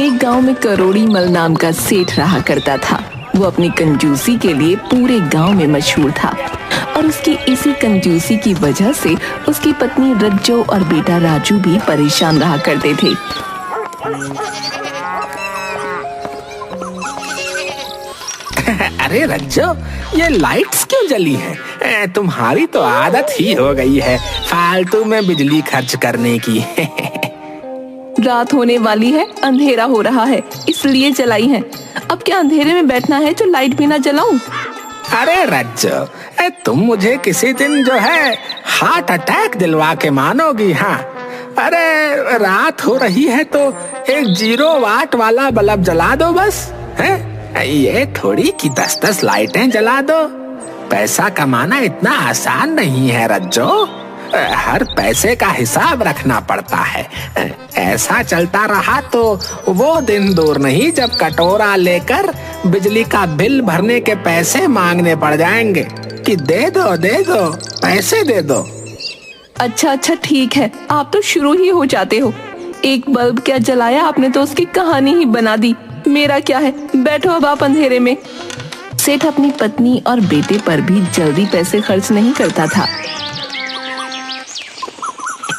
एक गांव में करोड़ी मल नाम का सेठ रहा करता था। वो अपनी कंजूसी के लिए पूरे गांव में मशहूर था और उसकी इसी कंजूसी की वजह से उसकी पत्नी रज्जो और बेटा राजू भी परेशान रहा करते थे। अरे रज्जो, ये लाइट्स क्यों जली है? तुम्हारी तो आदत ही हो गई है फालतू में बिजली खर्च करने की। रात होने वाली है, अंधेरा हो रहा है, इसलिए जलाई है। अब क्या अंधेरे में बैठना है तो लाइट भी ना जलाऊं? अरे रज्जो, तुम मुझे किसी दिन जो है हार्ट अटैक दिलवा के मानोगी। हाँ, अरे रात हो रही है तो एक 0 वाट वाला बल्ब जला दो बस। है ये थोड़ी कि 10-10 लाइटें जला दो। पैसा कमाना इतना आसान नहीं है रज्जो, हर पैसे का हिसाब रखना पड़ता है। ऐसा चलता रहा तो वो दिन दूर नहीं जब कटोरा लेकर बिजली का बिल भरने के पैसे मांगने पड़ जाएंगे कि दे दो पैसे दे दो। अच्छा ठीक है, आप तो शुरू ही हो जाते हो। एक बल्ब क्या जलाया आपने तो उसकी कहानी ही बना दी। मेरा क्या है, बैठो अब आप अंधेरे में। सेठ अपनी पत्नी और बेटे पर भी जल्दी पैसे खर्च नहीं करता था।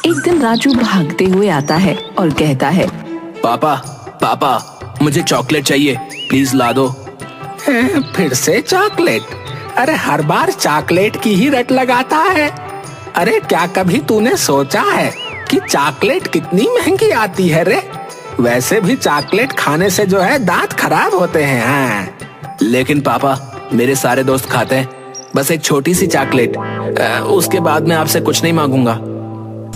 एक दिन राजू भागते हुए आता है और कहता है, पापा मुझे चॉकलेट चाहिए, प्लीज ला दो। फिर से चॉकलेट? अरे हर बार चॉकलेट की ही रट लगाता है। अरे क्या कभी तूने सोचा है कि चॉकलेट कितनी महंगी आती है रे? वैसे भी चॉकलेट खाने से जो है दांत खराब होते हैं। हाँ। लेकिन पापा, मेरे सारे दोस्त खाते हैं, बस एक छोटी सी चॉकलेट, उसके बाद मैं आपसे कुछ नहीं मांगूंगा।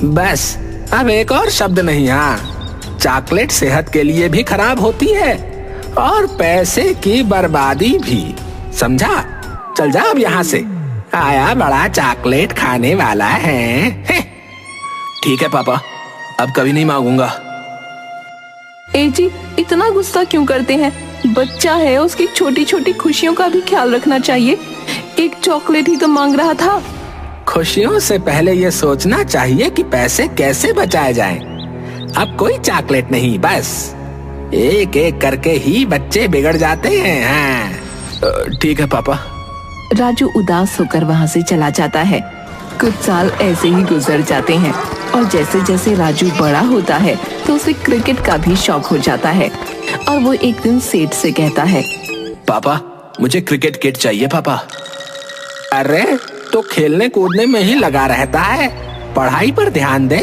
बस अब एक और शब्द नहीं। हाँ, चॉकलेट सेहत के लिए भी खराब होती है और पैसे की बर्बादी भी, समझा? चल जा अब यहाँ से, आया बड़ा चॉकलेट खाने वाला है। ठीक है पापा, अब कभी नहीं मांगूंगा। ए जी, इतना गुस्सा क्यों करते हैं? बच्चा है, उसकी छोटी छोटी खुशियों का भी ख्याल रखना चाहिए। एक चॉकलेट ही तो मांग रहा था। खुशियों से पहले ये सोचना चाहिए कि पैसे कैसे बचाए जाएं। अब कोई चॉकलेट नहीं, बस एक एक करके ही बच्चे बिगड़ जाते हैं। हाँ। ठीक है पापा। राजू उदास होकर वहाँ से चला जाता है। कुछ साल ऐसे ही गुजर जाते हैं और जैसे जैसे राजू बड़ा होता है तो उसे क्रिकेट का भी शौक हो जाता है और वो एक दिन सेठ से कहता है, पापा मुझे क्रिकेट किट चाहिए पापा। अरे तो खेलने कूदने में ही लगा रहता है, पढ़ाई पर ध्यान दे।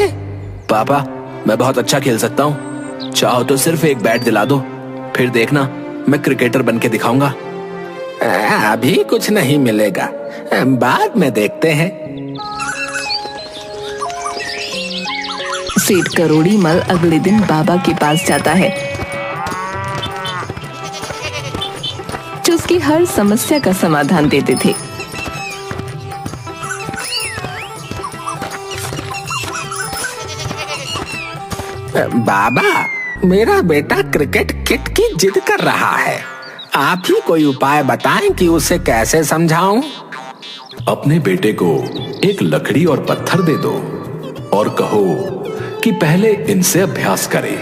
पापा मैं बहुत अच्छा खेल सकता हूँ, चाहो तो सिर्फ एक बैट दिला दो, फिर देखना मैं क्रिकेटर बन के दिखाऊंगा। अभी कुछ नहीं मिलेगा, बाद में देखते हैं। सेठ करोड़ी मल अगले दिन बाबा के पास जाता है जो उसकी हर समस्या का समाधान देते थे। बाबा, मेरा बेटा क्रिकेट किट की जिद कर रहा है, आप ही कोई उपाय बताएं कि उसे कैसे समझाऊं। अपने बेटे को एक लकड़ी और पत्थर दे दो और कहो कि पहले इनसे अभ्यास करे,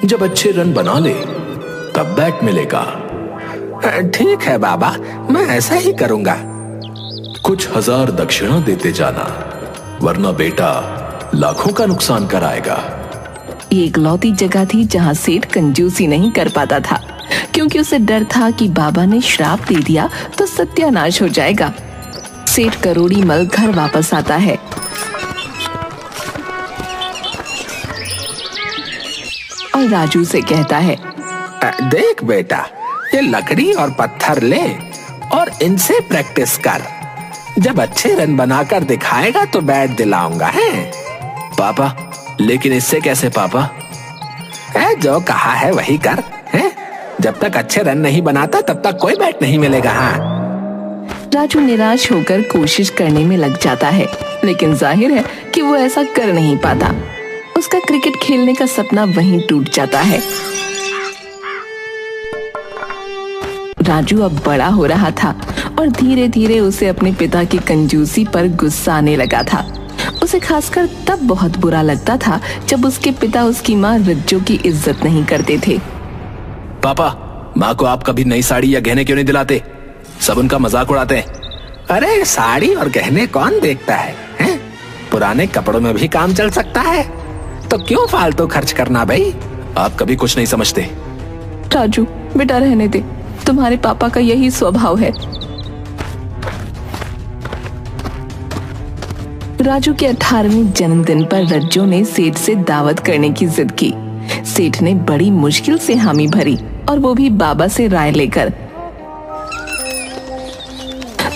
जब अच्छे रन बना ले तब बैट मिलेगा। ठीक है बाबा, मैं ऐसा ही करूंगा। कुछ 1000 दक्षिणा देते जाना, वरना बेटा लाखों का नुकसान कराएगा। ये इकलौती जगह थी जहाँ सेठ कंजूसी नहीं कर पाता था, क्योंकि उसे डर था कि बाबा ने श्राप दे दिया तो सत्यानाश हो जाएगा। सेठ करोड़ी मल घर वापस आता है और राजू से कहता है, देख बेटा, ये लकड़ी और पत्थर ले और इनसे प्रैक्टिस कर, जब अच्छे रन बनाकर दिखाएगा तो बैट दिलाऊंगा। है पापा, लेकिन इससे कैसे पापा? जो कहा है वही कर। है जब तक अच्छे रन नहीं बनाता तब तक कोई बैट नहीं मिलेगा। हाँ। राजू निराश होकर कोशिश करने में लग जाता है, लेकिन जाहिर है कि वो ऐसा कर नहीं पाता। उसका क्रिकेट खेलने का सपना वहीं टूट जाता है। राजू अब बड़ा हो रहा था और धीरे धीरे उसे अपने पिता की कंजूसी पर गुस्सा आने लगा था। उसे खासकर तब बहुत बुरा लगता था जब उसके पिता उसकी माँ रज्जो की इज्जत नहीं करते थे। पापा, माँ को आप कभी नई साड़ी या गहने क्यों नहीं दिलाते? सब उनका मजाक उड़ाते हैं। अरे साड़ी और गहने कौन देखता है, हैं? पुराने कपड़ों में भी काम चल सकता है, तो क्यों फालतू खर्च करना भाई? आप कभी कुछ नहीं समझते। राजू बेटा रहने दे, तुम्हारे पापा का यही स्वभाव है। राजू के 18वें जन्मदिन पर रज्जो ने सेठ से दावत करने की जिद की। सेठ ने बड़ी मुश्किल से हामी भरी, और वो भी बाबा से राय लेकर।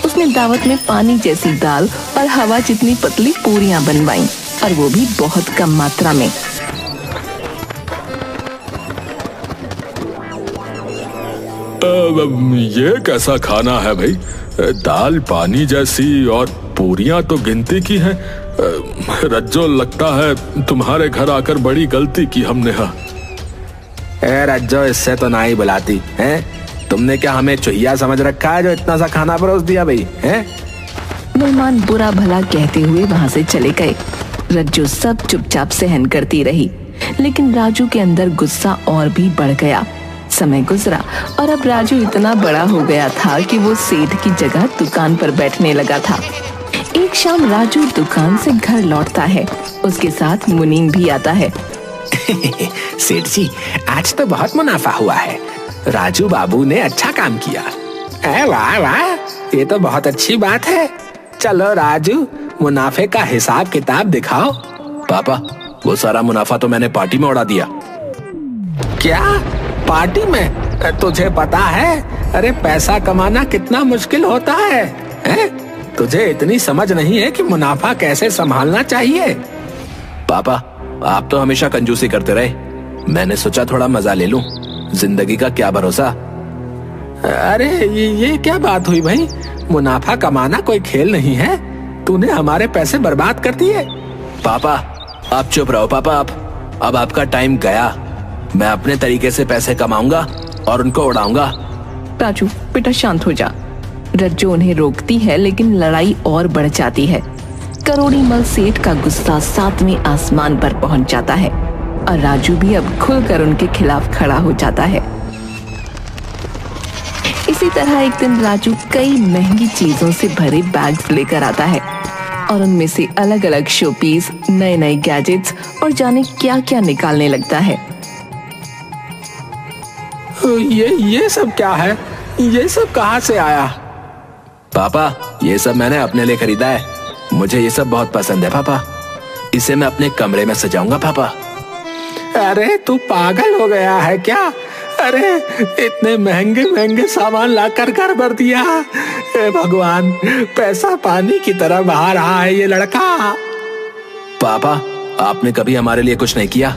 उसने दावत में पानी जैसी दाल और हवा जितनी पतली पूरियां बनवाईं, और वो भी बहुत कम मात्रा में। ये कैसा खाना है भाई? दाल पानी जैसी और पूरियां तो गिनती की हैं। रज्जो, लगता है तुम्हारे घर आकर बड़ी गलती की हमने। हाँ रज्जो, इससे तो ना ही बुलाती हैं? तुमने क्या हमें चुहिया समझ रखा है जो इतना सा खाना परोस दिया भाई, हैं? मेहमान बुरा भला कहते हुए वहां से चले गए। रज्जो सब चुपचाप सहन करती रही, लेकिन राजू के अंदर गुस्सा और भी बढ़ गया। समय गुजरा और अब राजू इतना बड़ा हो गया था कि वो सेठ की जगह दुकान पर बैठने लगा था। एक शाम राजू दुकान से घर लौटता है। उसके साथ मुनीम भी आता है। सेठ जी, आज तो बहुत मुनाफा हुआ है। राजू बाबू ने अच्छा काम किया। वाह वाह, ये तो बहुत अच्छी बात है। चलो राजू, मुनाफे का हिसाब किताब दिखाओ। पापा, वो सारा मुनाफा तो मैंने पार्टी में उड़ा दिया। क्या पार्टी में? तुझे पता है अरे पैसा कमाना कितना मुश्किल होता है, हैं? तुझे इतनी समझ नहीं है कि मुनाफा कैसे संभालना चाहिए। पापा, आप तो हमेशा कंजूसी करते रहे, मैंने सोचा थोड़ा मजा ले लूं। जिंदगी का क्या भरोसा। अरे ये क्या बात हुई भाई? मुनाफा कमाना कोई खेल नहीं है। तूने हमारे पैसे बर्बाद कर दिए। पापा, आप चुप रहो। पापा, अब आपका टाइम गया। मैं अपने तरीके से पैसे कमाऊंगा और उनको उड़ाऊंगा। राजू बेटा शांत हो जा। रज्जो उन्हें रोकती है, लेकिन लड़ाई और बढ़ जाती है। करोड़ीमल सेठ का गुस्सा 7वें आसमान पर पहुंच जाता है, और राजू भी अब खुलकर उनके खिलाफ खड़ा हो जाता है। इसी तरह एक दिन राजू कई महंगी चीजों से भरे बैग्स लेकर आता है, और उनमें से अलग अलग शोपीस, नए नए गैजेट्स और जाने क्या क्या निकालने लगता है। ये सब क्या है? ये सब कहाँ से आया? पापा, ये सब मैंने अपने लिए खरीदा है। मुझे ये सब बहुत पसंद है पापा। इसे मैं अपने कमरे में सजाऊंगा पापा। अरे तू पागल हो गया है क्या? अरे इतने महंगे महंगे सामान लाकर घर भर दिया। हे भगवान, पैसा पानी की तरह बहा रहा है ये लड़का। पापा, आपने कभी हमारे लिए कुछ नहीं किया।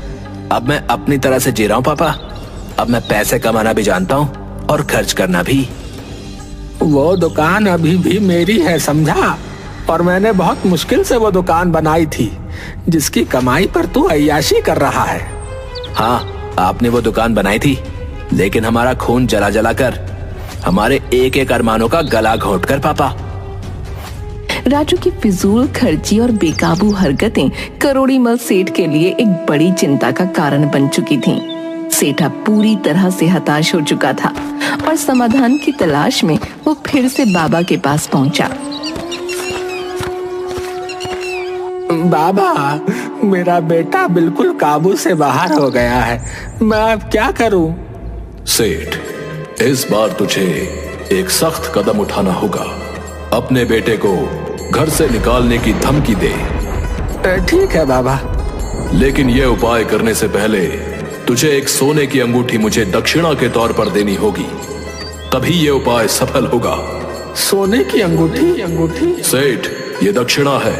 अब मैं अपनी तरह से जी रहा हूँ पापा। अब मैं पैसे कमाना भी जानता हूँ और खर्च करना भी। वो दुकान अभी भी मेरी है, समझा? और मैंने बहुत मुश्किल से वो दुकान बनाई थी, जिसकी कमाई पर तू अय्याशी कर रहा है। हाँ, आपने वो दुकान बनाई थी, लेकिन हमारा खून जला जला कर, हमारे एक एक अरमानों का गला घोंट कर पापा। राजू की फिजूल खर्ची और बेकाबू हरकतें करोड़ीमल सेठ के लिए एक बड़ी चिंता का कारण बन चुकी थीं। सेठ अब पूरी तरह से हताश हो चुका था, और समाधान की तलाश में वो फिर से बाबा के पास पहुंचा। बाबा, मेरा बेटा बिल्कुल काबू से बाहर हो गया है। मैं अब क्या करूं? सेठ, इस बार तुझे एक सख्त कदम उठाना होगा। अपने बेटे को घर से निकालने की धमकी दे। ठीक है बाबा। लेकिन यह उपाय करने से पहले तुझे एक सोने की अंगूठी मुझे दक्षिणा के तौर पर देनी होगी, तभी यह उपाय सफल होगा। सोने की अंगूठी? सेठ, ये दक्षिणा है।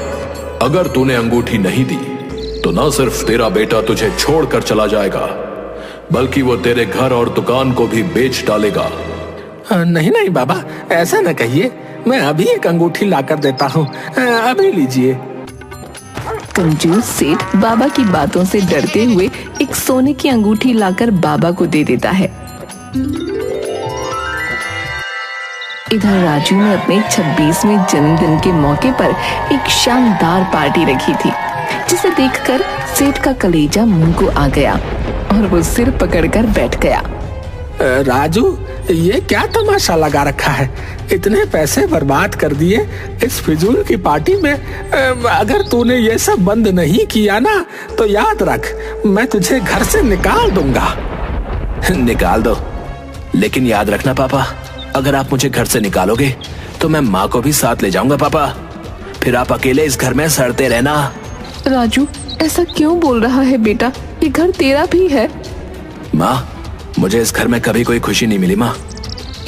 अगर तूने अंगूठी नहीं दी तो न सिर्फ तेरा बेटा तुझे छोड़कर चला जाएगा, बल्कि वो तेरे घर और दुकान को भी बेच डालेगा। नहीं नहीं बाबा, ऐसा न कहिए। मैं अभी एक अंगूठी लाकर देता हूँ, अभी लीजिए। कंजूस सेठ बाबा की बातों से डरते हुए एक सोने की अंगूठी लाकर बाबा को दे देता है। इधर राजू ने अपने 26वें जन्मदिन के मौके पर एक शानदार पार्टी रखी थी, जिसे देखकर सेठ का कलेजा मुंह को आ गया और वो सिर पकड़कर बैठ गया। राजू, ये क्या तमाशा लगा रखा है? इतने पैसे बर्बाद कर दिए इस फिजूल की पार्टी में। अगर तूने ये सब बंद नहीं किया ना तो याद रख, मैं तुझे घर से निकाल दूंगा। निकाल दो, लेकिन याद रखना पापा, अगर आप मुझे घर से निकालोगे तो मैं माँ को भी साथ ले जाऊंगा पापा। फिर आप अकेले इस घर में सड़ते रहना। राजू, ऐसा क्यों बोल रहा है बेटा? ये घर तेरा भी है। माँ, मुझे इस घर में कभी कोई खुशी नहीं मिली माँ।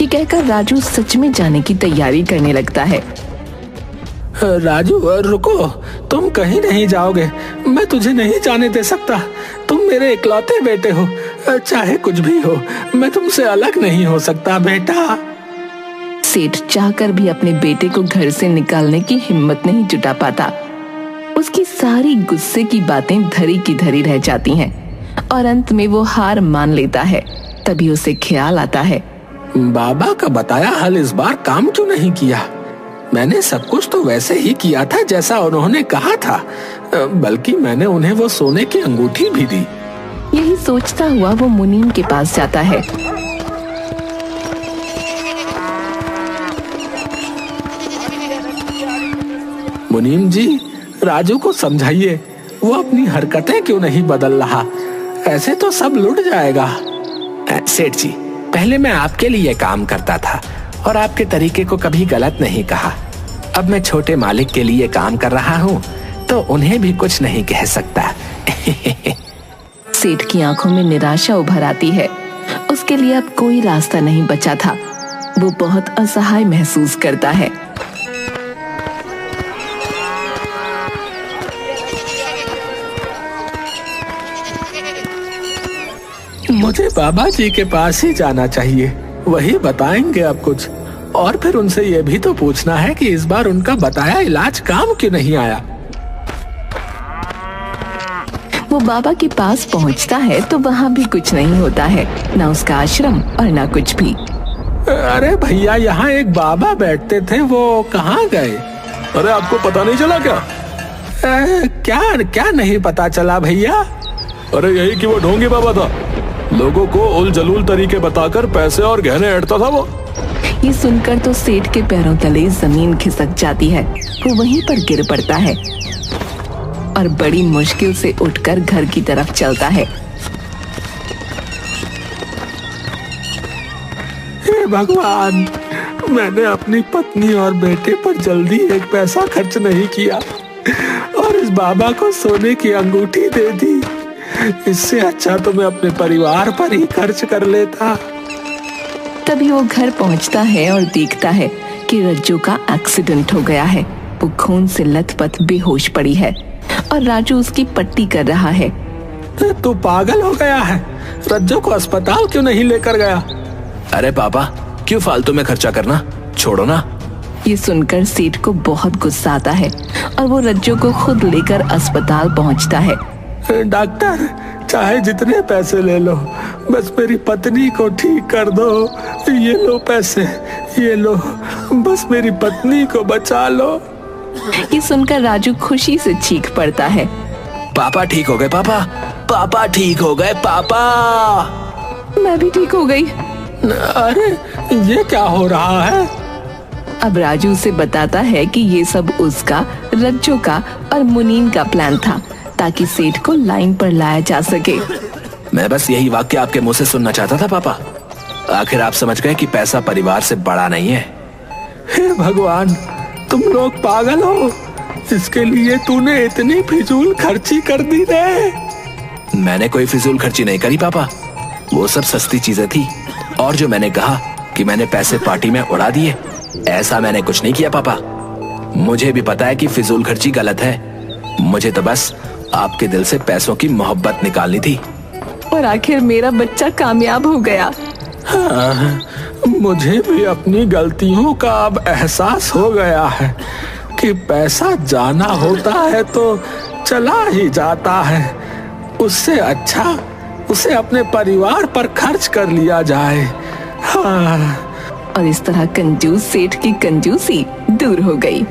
ये कहकर राजू सच में जाने की तैयारी करने लगता है। राजू रुको, तुम कहीं नहीं जाओगे। मैं तुझे नहीं जाने दे सकता। तुम मेरे इकलौते बेटे हो, चाहे कुछ भी हो, मैं तुमसे अलग नहीं हो सकता बेटा। सेठ चाहकर भी अपने बेटे को घर से निकालने की हिम्मत नहीं जुटा पाता। उसकी सारी गुस्से की बातें धरी की धरी रह जाती हैं और अंत में वो हार मान लेता है। तभी उसे ख्याल आता है, बाबा का बताया हल इस बार काम क्यों नहीं किया? मैंने सब कुछ तो वैसे ही किया था जैसा उन्होंने कहा था, बल्कि मैंने उन्हें वो सोने की अंगूठी भी दी। यही सोचता हुआ वो मुनीम के पास जाता है। मुनीम जी, राजू को समझाइए, वो अपनी हरकतें क्यों नहीं बदल रहा? ऐसे तो सब लुट जाएगा। सेठ जी, पहले मैं आपके लिए काम करता था और आपके तरीके को कभी गलत नहीं कहा। अब मैं छोटे मालिक के लिए काम कर रहा हूँ तो उन्हें भी कुछ नहीं कह सकता। सेठ की आंखों में निराशा उभर आती है। उसके लिए अब कोई रास्ता नहीं बचा था। वो बहुत असहाय महसूस करता है। मुझे बाबा जी के पास ही जाना चाहिए, वही बताएंगे अब कुछ। और फिर उनसे ये भी तो पूछना है कि इस बार उनका बताया इलाज काम क्यों नहीं आया। वो बाबा के पास पहुंचता है तो वहाँ भी कुछ नहीं होता है, ना उसका आश्रम और ना कुछ भी। अरे भैया, यहाँ एक बाबा बैठते थे, वो कहाँ गए? अरे आपको पता नहीं चला क्या? क्या क्या नहीं पता चला भैया? अरे यही कि वो ढोंगी बाबा था, लोगों को उल जलूल तरीके बताकर पैसे और गहने ऐंठता था वो। ये सुनकर तो सेठ के पैरों तले जमीन खिसक जाती है। वो वहीं पर गिर पड़ता है और बड़ी मुश्किल से उठकर घर की तरफ चलता है। हे भगवान, मैंने अपनी पत्नी और बेटे पर जल्दी एक पैसा खर्च नहीं किया और इस बाबा को सोने की अंगूठी दे दी। इससे अच्छा तो मैं अपने परिवार पर ही खर्च कर लेता। तभी वो घर पहुंचता है और देखता है कि रज्जू का एक्सीडेंट हो गया है। वो खून से लथपथ बेहोश पड़ी है और राजू उसकी पट्टी कर रहा है। तू पागल हो गया है? रज्जू को अस्पताल क्यों नहीं लेकर गया? अरे पापा, क्यों फालतू में खर्चा करना, छोड़ो ना। ये सुनकर सेठ को बहुत गुस्सा आता है और वो रज्जू को खुद लेकर अस्पताल पहुंचता है। डॉक्टर, चाहे जितने पैसे ले लो, बस मेरी पत्नी को ठीक कर दो। ये लो पैसे, ये लो, बस मेरी पत्नी को बचा लो। ये सुनकर राजू खुशी से चीख पड़ता है, पापा ठीक हो गए, पापा, पापा ठीक हो गए, पापा। मैं भी ठीक हो गई। अरे ये क्या हो रहा है? अब राजू उसे बताता है कि ये सब उसका, रज्जू का और मुनीम का प्लान था ताकि सेठ को लाइन पर लाया जा सके। मैं बस यही वाक्य आपके मुंह से सुनना चाहता था पापा। आखिर आप समझ गए कि पैसा परिवार से बड़ा नहीं है। हे भगवान, तुम लोग पागल हो। इसके लिए तूने इतनी फिजूल खर्ची कर दी रे। मैंने कोई फिजूल खर्ची नहीं करी पापा, वो सब सस्ती चीजें थी। और जो मैंने कहा कि मैंने पैसे पार्टी में उड़ा दिए, ऐसा मैंने कुछ नहीं किया पापा। मुझे भी पता है कि फिजूल खर्ची गलत है। मुझे तो बस आपके दिल से पैसों की मोहब्बत निकालनी थी। और आखिर मेरा बच्चा कामयाब हो गया। हाँ, मुझे भी अपनी गलतियों का अब एहसास हो गया है कि पैसा जाना होता है तो चला ही जाता है। उससे अच्छा उसे अपने परिवार पर खर्च कर लिया जाए। हाँ। और इस तरह कंजूस सेठ की कंजूसी दूर हो गई।